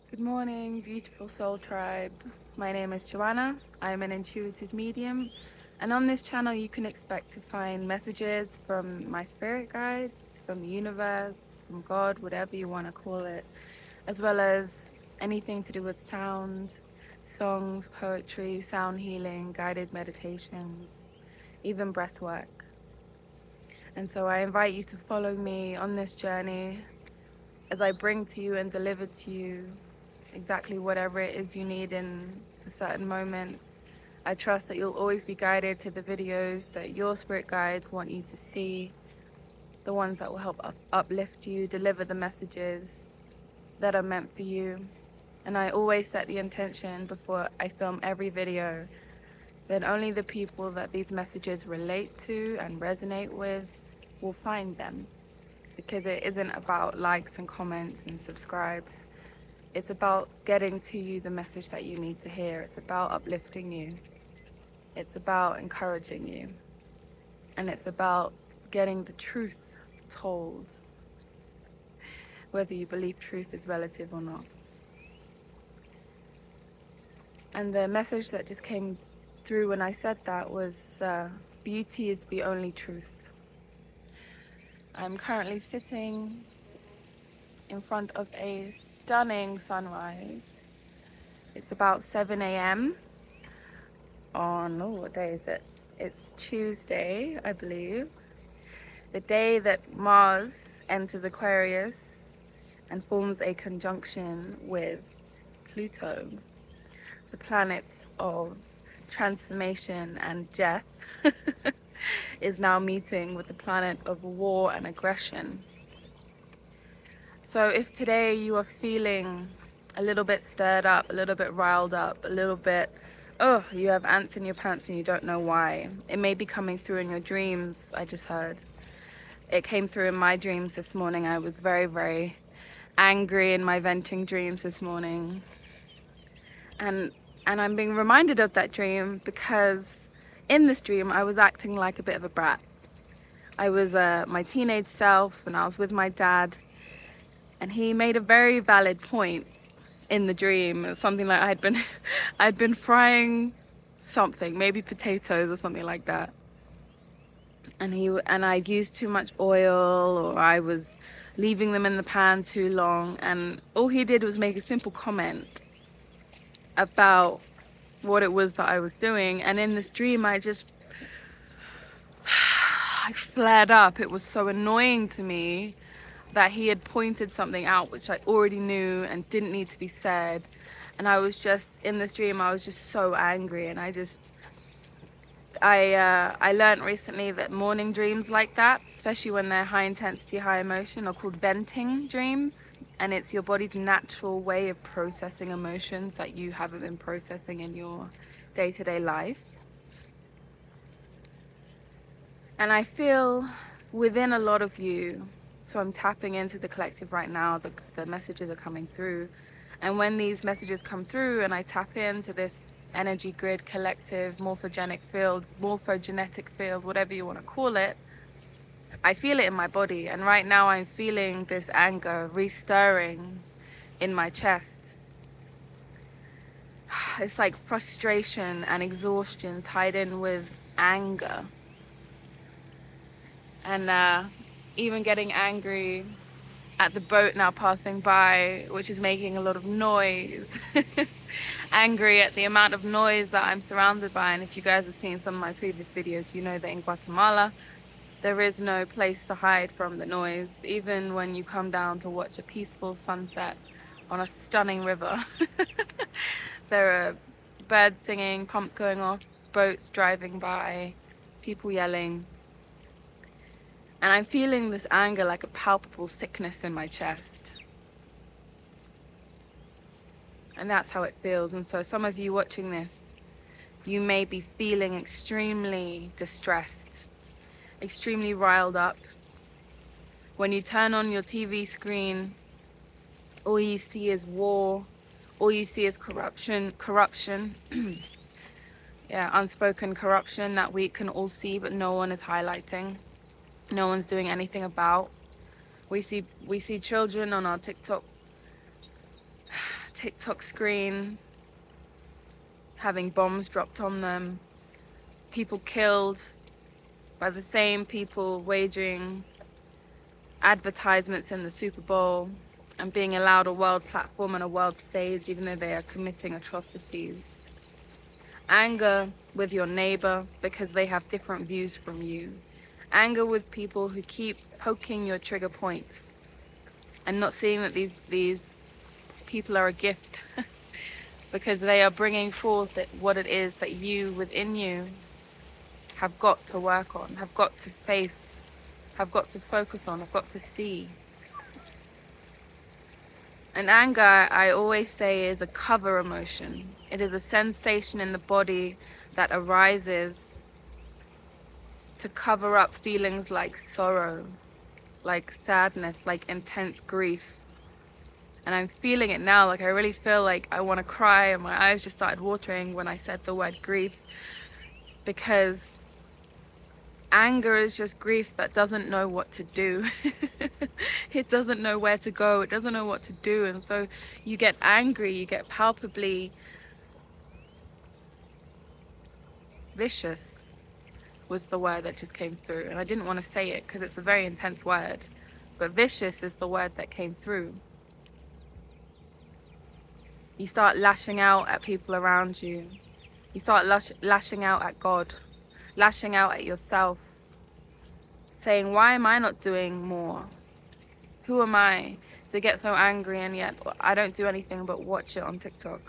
Good morning, beautiful soul tribe. My name is Joanna. I am an intuitive medium, and on this channel, you can expect to find messages from my spirit guides, from the universe, from God, whatever you want to call it, as well as anything to do with sound, songs, poetry, sound healing, guided meditations, even breath work. And so I invite you to follow me on this journey as I bring to you and deliver to you exactly whatever it is you need in a certain moment. I trust that you'll always be guided to the videos that your spirit guides want you to see, the ones that will help uplift you, deliver the messages that are meant for you. And I always set the intention before I film every video that only the people that these messages relate to and resonate with will find them. Because it isn't about likes and comments and subscribes. It's about getting to you the message that you need to hear. It's about uplifting you. It's about encouraging you. And it's about getting the truth told, whether you believe truth is relative or not. And the message that just came through when I said that was, beauty is the only truth. I'm currently sitting in front of a stunning sunrise. It's about 7 a.m. on, what day is it? It's Tuesday, I believe. The day that Mars enters Aquarius and forms a conjunction with Pluto, the planet of transformation and death, is now meeting with the planet of war and aggression. So if today you are feeling a little bit stirred up, a little bit riled up, a little bit, you have ants in your pants and you don't know why. It may be coming through in your dreams, I just heard. It came through in my dreams this morning. I was very, very angry in my venting dreams this morning. And I'm being reminded of that dream because in this dream I was acting like a bit of a brat. I was my teenage self and I was with my dad, and he made a very valid point in the dream. Something like I'd been frying something, maybe potatoes or something like that, and I'd used too much oil, or I was leaving them in the pan too long, and all he did was make a simple comment about what it was that I was doing. And in this dream I flared up. It was so annoying to me that he had pointed something out which I already knew and didn't need to be said. And I was just, in this dream, I was just so angry. And I learned recently that morning dreams like that, especially when they're high intensity, high emotion, are called venting dreams. And it's your body's natural way of processing emotions that you haven't been processing in your day-to-day life. And I feel within a lot of you, so I'm tapping into the collective right now, the messages are coming through. And when these messages come through and I tap into this energy grid, collective, morphogenetic field, whatever you want to call it, I feel it in my body. And right now I'm feeling this anger re-stirring in my chest. It's like frustration and exhaustion tied in with anger. And even getting angry at the boat now passing by, which is making a lot of noise. Angry at the amount of noise that I'm surrounded by. And if you guys have seen some of my previous videos, you know that in Guatemala there is no place to hide from the noise. Even when you come down to watch a peaceful sunset on a stunning river, there are birds singing, pumps going off, boats driving by, people yelling. And I'm feeling this anger like a palpable sickness in my chest. And that's how it feels. And so some of you watching this, you may be feeling extremely distressed, extremely riled up. When you turn on your TV screen, all you see is war, all you see is corruption. Yeah, unspoken corruption that we can all see, but no one is highlighting. No one's doing anything about. We see children on our TikTok screen, having bombs dropped on them, people killed by the same people waging advertisements in the Super Bowl and being allowed a world platform and a world stage even though they are committing atrocities. Anger with your neighbor because they have different views from you. Anger with people who keep poking your trigger points and not seeing that these people are a gift because they are bringing forth what it is that you within you have got to work on, have got to face, have got to focus on, have got to see. And anger, I always say, is a cover emotion. It is a sensation in the body that arises to cover up feelings like sorrow, like sadness, like intense grief. And I'm feeling it now, like I really feel like I want to cry and my eyes just started watering when I said the word grief, because anger is just grief that doesn't know what to do. It doesn't know where to go, it doesn't know what to do, and so you get angry, you get palpably vicious was the word that just came through, and I didn't want to say it because it's a very intense word, but vicious is the word that came through. You start lashing out at people around you. You start lashing out at God, lashing out at yourself, saying, why am I not doing more? Who am I to get so angry and yet I don't do anything but watch it on TikTok?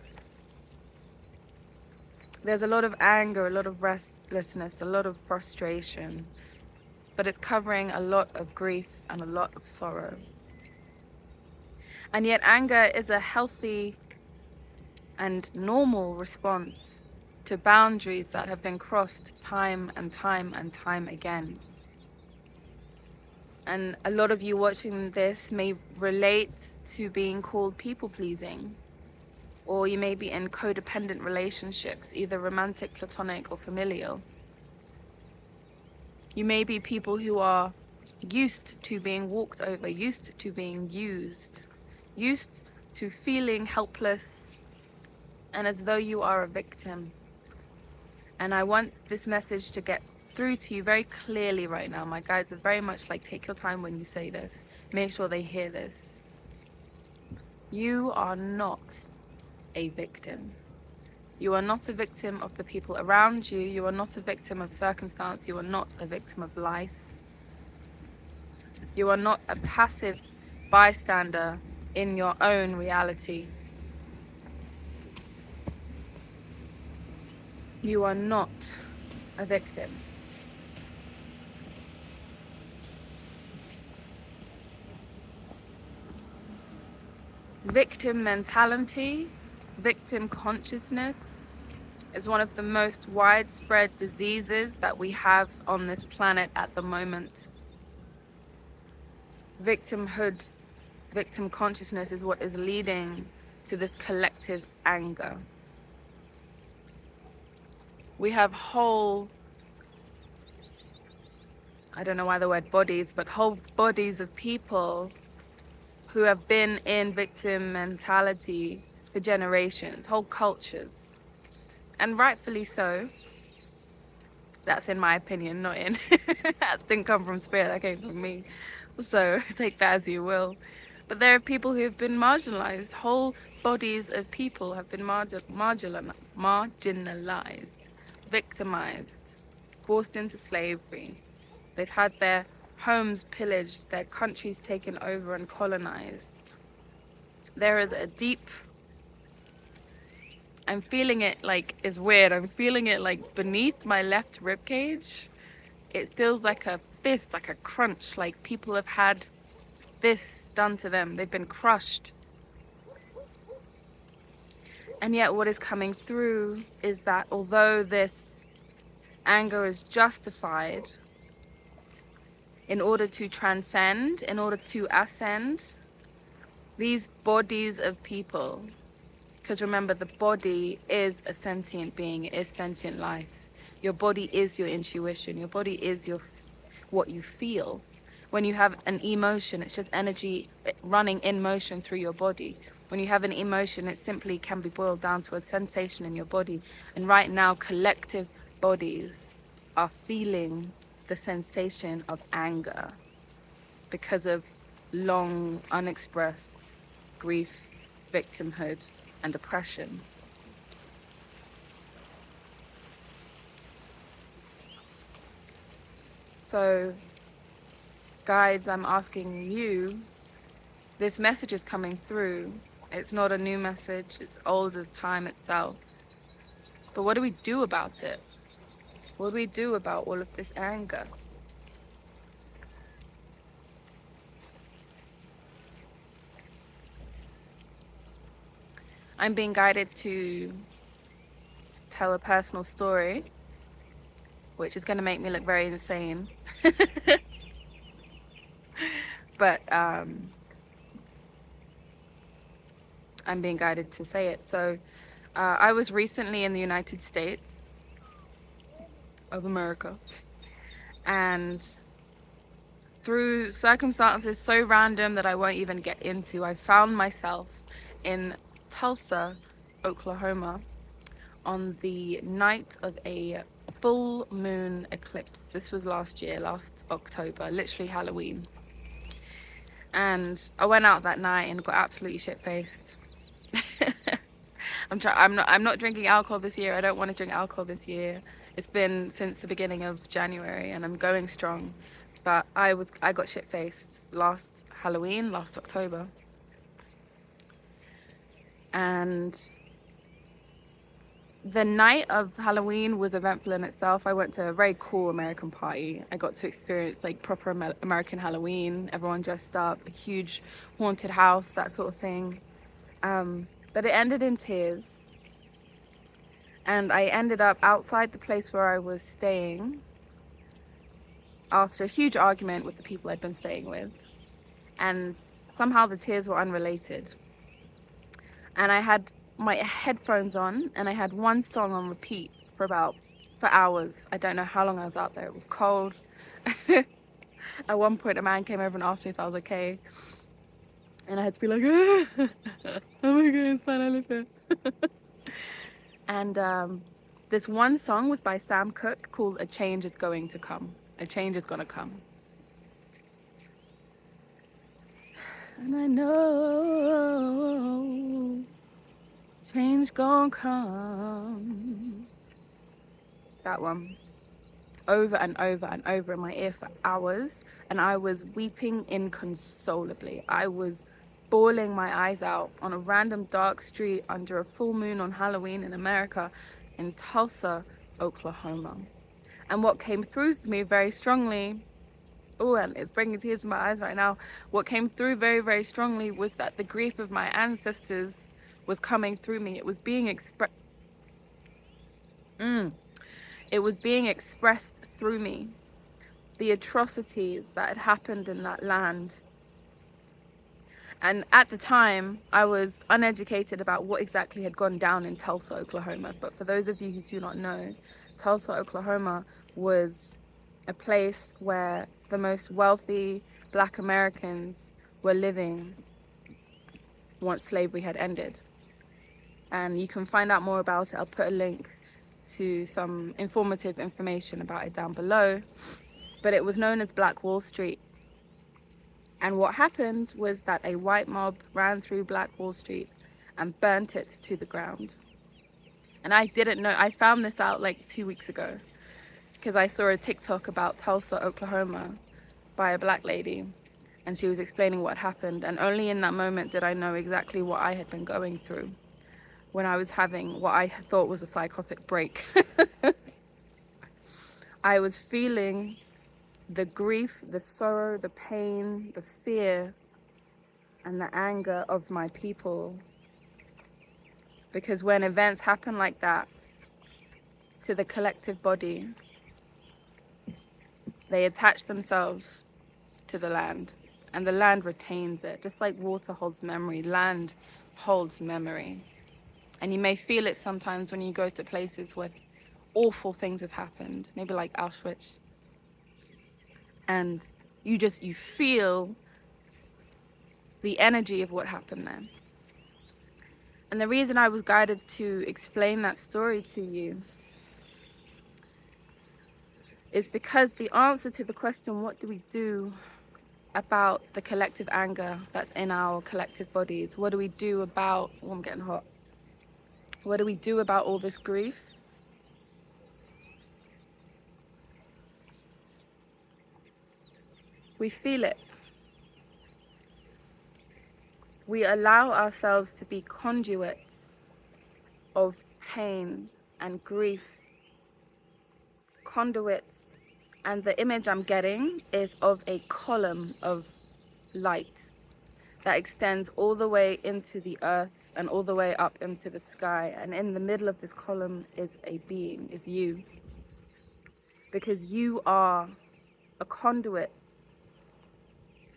There's a lot of anger, a lot of restlessness, a lot of frustration, but it's covering a lot of grief and a lot of sorrow. And yet anger is a healthy and normal response to boundaries that have been crossed time and time and time again. And a lot of you watching this may relate to being called people-pleasing, or you may be in codependent relationships, either romantic, platonic, or familial. You may be people who are used to being walked over, used to being used to feeling helpless and as though you are a victim. And I want this message to get through to you very clearly right now. My guides are very much like, take your time when you say this. Make sure they hear this. You are not a victim. You are not a victim of the people around you. You are not a victim of circumstance. You are not a victim of life. You are not a passive bystander in your own reality. You are not a victim. Victim mentality, victim consciousness is one of the most widespread diseases that we have on this planet at the moment. Victimhood, victim consciousness is what is leading to this collective anger. We have whole, I don't know why the word bodies, but whole bodies of people who have been in victim mentality for generations, whole cultures. And rightfully so. That's in my opinion, not in, that didn't come from spirit, that came from me. So take that as you will. But there are people who have been marginalized. Whole bodies of people have been marginalized, victimized, forced into slavery. They've had their homes pillaged, their countries taken over and colonized. There is a deep, I'm feeling it like, it's weird, I'm feeling it like beneath my left ribcage. It feels like a fist, like a crunch, like people have had this done to them. They've been crushed. And yet what is coming through is that although this anger is justified, in order to transcend, in order to ascend, these bodies of people, because remember, the body is a sentient being, it is sentient life. Your body is your intuition, your body is what you feel. When you have an emotion, it's just energy running in motion through your body. When you have an emotion, it simply can be boiled down to a sensation in your body. And right now, collective bodies are feeling the sensation of anger because of long unexpressed grief, victimhood, and oppression. So, guides, I'm asking you, this message is coming through. It's not a new message, it's old as time itself. But what do we do about it? What do we do about all of this anger? I'm being guided to tell a personal story, which is going to make me look very insane. But I'm being guided to say it. So I was recently in the United States of America, and through circumstances so random that I won't even get into, I found myself in Tulsa, Oklahoma, on the night of a full moon eclipse. This was last year, last October, literally Halloween. And I went out that night and got absolutely shit-faced. I'm not drinking alcohol this year. I don't want to drink alcohol this year. It's been since the beginning of January and I'm going strong. But I got shit-faced last Halloween, last October. And the night of Halloween was eventful in itself. I went to a very cool American party. I got to experience like proper American Halloween. Everyone dressed up, a huge haunted house, that sort of thing. But it ended in tears. And I ended up outside the place where I was staying after a huge argument with the people I'd been staying with. And somehow the tears were unrelated. And I had my headphones on and I had one song on repeat for hours. I don't know how long I was out there. It was cold. At one point a man came over and asked me if I was okay. And I had to be like, oh my god, it's fine, I live here. And this one song was by Sam Cooke called A Change Is Going to Come. A change is gonna come. And I know change gonna come. That one. Over and over and over in my ear for hours. And I was weeping inconsolably. I was bawling my eyes out on a random dark street under a full moon on Halloween in America in Tulsa, Oklahoma. And what came through for me very strongly, oh, and it's bringing tears to my eyes right now. What came through very, very strongly was that the grief of my ancestors was coming through me. It was being expressed. It was being expressed through me. The atrocities that had happened in that land. And at the time, I was uneducated about what exactly had gone down in Tulsa, Oklahoma. But for those of you who do not know, Tulsa, Oklahoma was a place where the most wealthy Black Americans were living once slavery had ended. And you can find out more about it. I'll put a link to some informative information about it down below. But it was known as Black Wall Street. And what happened was that a white mob ran through Black Wall Street and burnt it to the ground. And I didn't know, I found this out like 2 weeks ago because I saw a TikTok about Tulsa, Oklahoma by a Black lady, and she was explaining what happened. And only in that moment did I know exactly what I had been going through when I was having what I thought was a psychotic break. I was feeling the grief, the sorrow, the pain, the fear, and the anger of my people. Because when events happen like that to the collective body, they attach themselves to the land, and the land retains it. Just like water holds memory, land holds memory. And you may feel it sometimes when you go to places where awful things have happened, maybe like Auschwitz. And you feel the energy of what happened there. And the reason I was guided to explain that story to you is because the answer to the question, what do we do about the collective anger that's in our collective bodies? What do we do about, oh, I'm getting hot. What do we do about all this grief? We feel it. We allow ourselves to be conduits of pain and grief. Conduits. And the image I'm getting is of a column of light that extends all the way into the earth and all the way up into the sky. And in the middle of this column is a being, is you. Because you are a conduit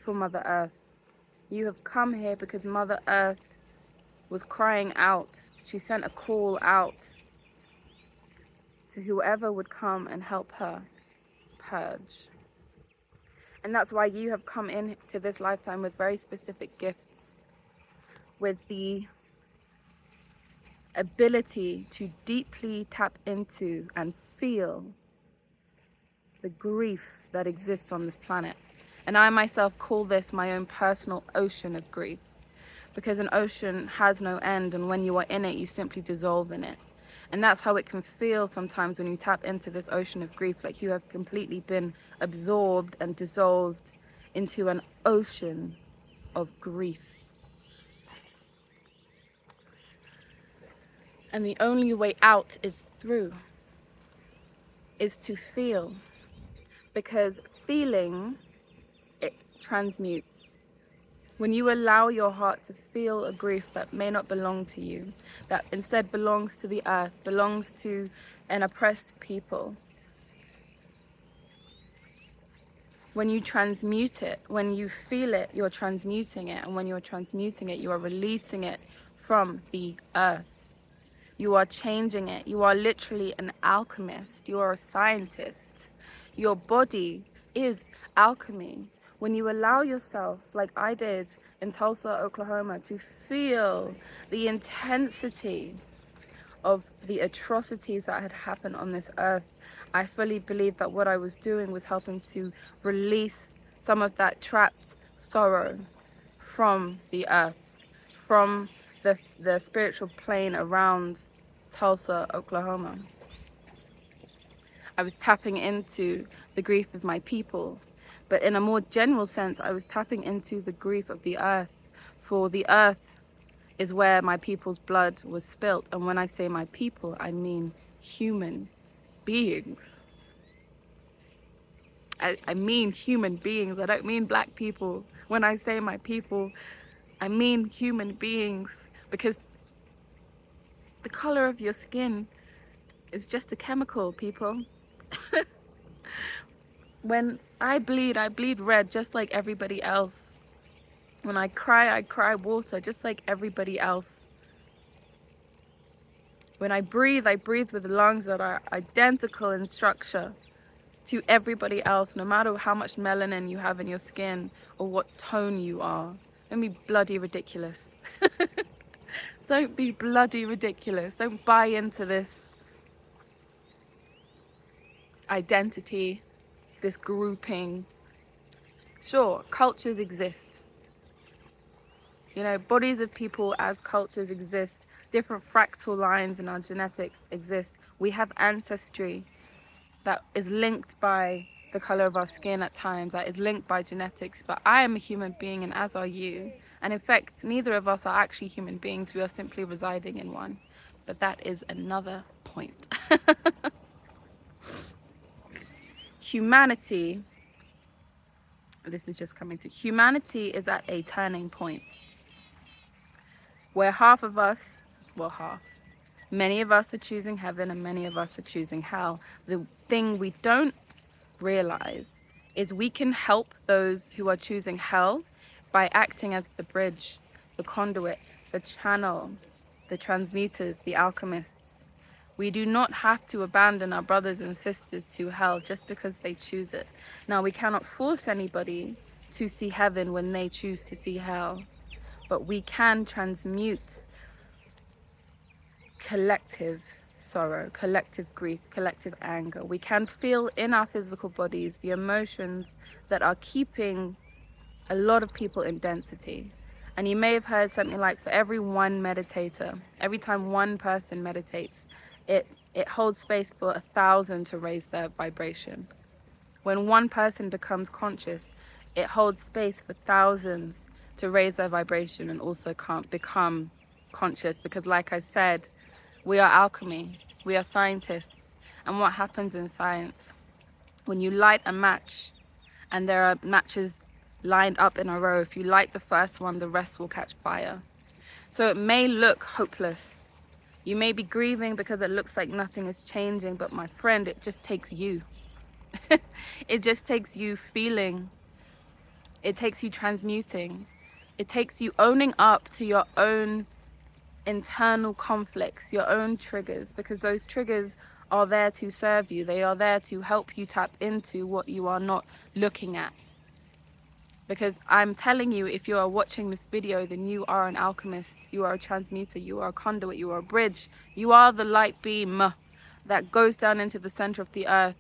for Mother Earth. You have come here because Mother Earth was crying out. She sent a call out to whoever would come and help her purge. And that's why you have come into this lifetime with very specific gifts, with the ability to deeply tap into and feel the grief that exists on this planet. And I myself call this my own personal ocean of grief, because an ocean has no end, and when you are in it, you simply dissolve in it. And that's how it can feel sometimes when you tap into this ocean of grief, like you have completely been absorbed and dissolved into an ocean of grief. And the only way out is through, is to feel, because feeling, it transmutes. When you allow your heart to feel a grief that may not belong to you, that instead belongs to the earth, belongs to an oppressed people, when you transmute it, when you feel it, you're transmuting it. And when you're transmuting it, you are releasing it from the earth. You are changing it. You are literally an alchemist. You are a scientist. Your body is alchemy. When you allow yourself, like I did in Tulsa, Oklahoma, to feel the intensity of the atrocities that had happened on this earth, I fully believe that what I was doing was helping to release some of that trapped sorrow from the earth, from the spiritual plane around Tulsa, Oklahoma. I was tapping into the grief of my people, but in a more general sense, I was tapping into the grief of the earth, for the earth is where my people's blood was spilt. And when I say my people, I mean human beings. I mean human beings. I don't mean black people. When I say my people, I mean human beings, because the color of your skin is just a chemical, people. When I bleed red just like everybody else. When I cry water just like everybody else. When I breathe with lungs that are identical in structure to everybody else, no matter how much melanin you have in your skin or what tone you are. Don't be bloody ridiculous. Don't be bloody ridiculous. Don't buy into this identity, this grouping. Sure, cultures exist. You know, bodies of people as cultures exist. Different fractal lines in our genetics exist. We have ancestry that is linked by the color of our skin at times, that is linked by genetics. But I am a human being, and as are you. And in fact, neither of us are actually human beings. We are simply residing in one. But that is another point. Humanity, this is just coming to, humanity is at a turning point where half of us, well, many of us are choosing heaven and many of us are choosing hell. The thing we don't realize is we can help those who are choosing hell by acting as the bridge, the conduit, the channel, the transmuters, the alchemists. We do not have to abandon our brothers and sisters to hell just because they choose it. Now, we cannot force anybody to see heaven when they choose to see hell, but we can transmute collective sorrow, collective grief, collective anger. We can feel in our physical bodies the emotions that are keeping a lot of people in density. And you may have heard something like, for every one meditator, every time one person meditates, it holds space for 1,000 to raise their vibration. When one person becomes conscious, it holds space for thousands to raise their vibration and also can't become conscious, because like I said, we are alchemy, we are scientists. And what happens in science, when you light a match and there are matches lined up in a row, if you light the first one, the rest will catch fire. So it may look hopeless. You may be grieving because it looks like nothing is changing, but my friend, it just takes you. It just takes you feeling. It takes you transmuting. It takes you owning up to your own internal conflicts, your own triggers, because those triggers are there to serve you. They are there to help you tap into what you are not looking at. Because I'm telling you, if you are watching this video, then you are an alchemist, you are a transmuter, you are a conduit, you are a bridge, you are the light beam that goes down into the center of the earth,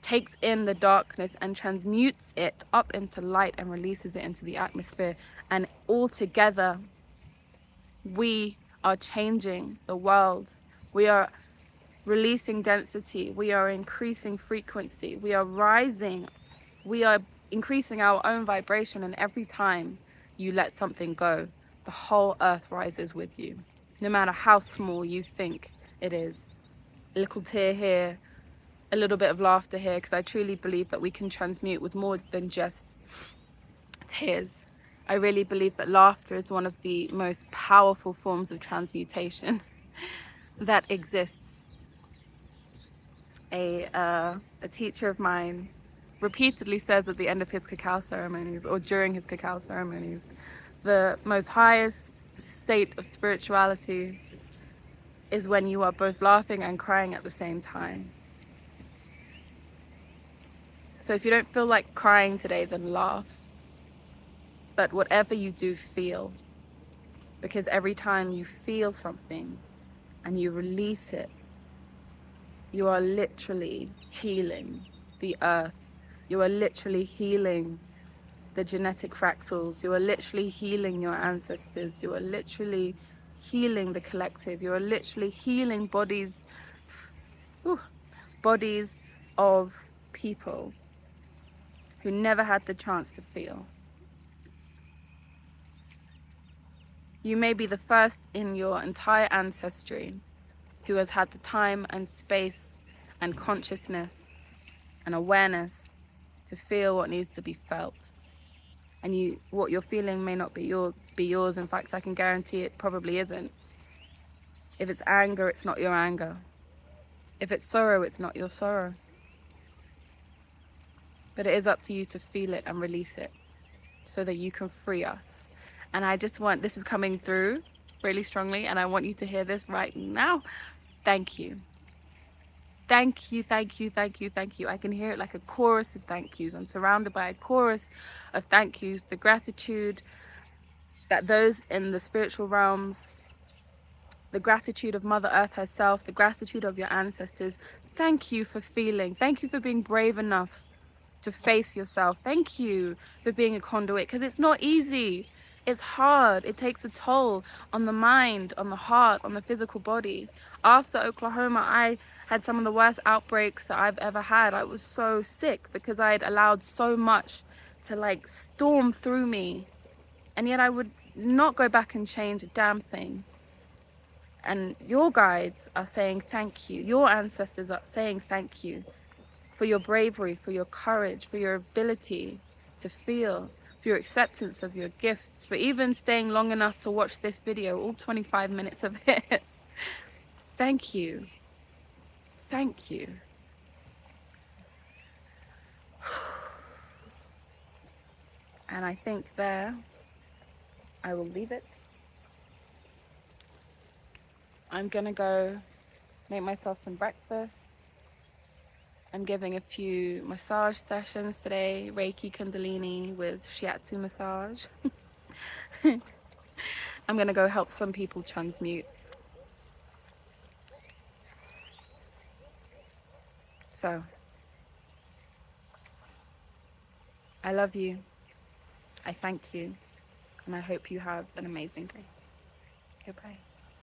takes in the darkness and transmutes it up into light and releases it into the atmosphere. And all together, we are changing the world. We are releasing density. We are increasing frequency. We are rising. We are increasing our own vibration. And every time you let something go, the whole earth rises with you. No matter how small you think it is. A little tear here, a little bit of laughter here, because I truly believe that we can transmute with more than just tears. I really believe that laughter is one of the most powerful forms of transmutation that exists. A teacher of mine repeatedly says at the end of his cacao ceremonies, or during his cacao ceremonies, the most highest state of spirituality is when you are both laughing and crying at the same time. So if you don't feel like crying today, then laugh. But whatever you do, feel. Because every time you feel something and you release it, you are literally healing the earth. You are literally healing the genetic fractals. You are literally healing your ancestors. You are literally healing the collective. You are literally healing bodies, bodies of people who never had the chance to feel. You may be the first in your entire ancestry who has had the time and space and consciousness and awareness to feel what needs to be felt. And what you're feeling may not be yours. In fact, I can guarantee it probably isn't. If it's anger, it's not your anger. If it's sorrow, it's not your sorrow. But it is up to you to feel it and release it so that you can free us. And I just want, this is coming through really strongly, and I want you to hear this right now. Thank you. Thank you, thank you, thank you, thank you. I can hear it like a chorus of thank yous. I'm surrounded by a chorus of thank yous. The gratitude that those in the spiritual realms, the gratitude of Mother Earth herself, the gratitude of your ancestors. Thank you for feeling. Thank you for being brave enough to face yourself. Thank you for being a conduit, because it's not easy. It's hard. It takes a toll on the mind, on the heart, on the physical body. After Oklahoma, I had some of the worst outbreaks that I've ever had. I was so sick because I had allowed so much to like storm through me. And yet I would not go back and change a damn thing. And your guides are saying thank you. Your ancestors are saying thank you for your bravery, for your courage, for your ability to feel, for your acceptance of your gifts, for even staying long enough to watch this video, all 25 minutes of it. Thank you. Thank you. And I think there I will leave it. I'm gonna go make myself some breakfast. I'm giving a few massage sessions today, Reiki Kundalini with Shiatsu massage. I'm gonna go help some people transmute. So, I love you, I thank you, and I hope you have an amazing day. Goodbye.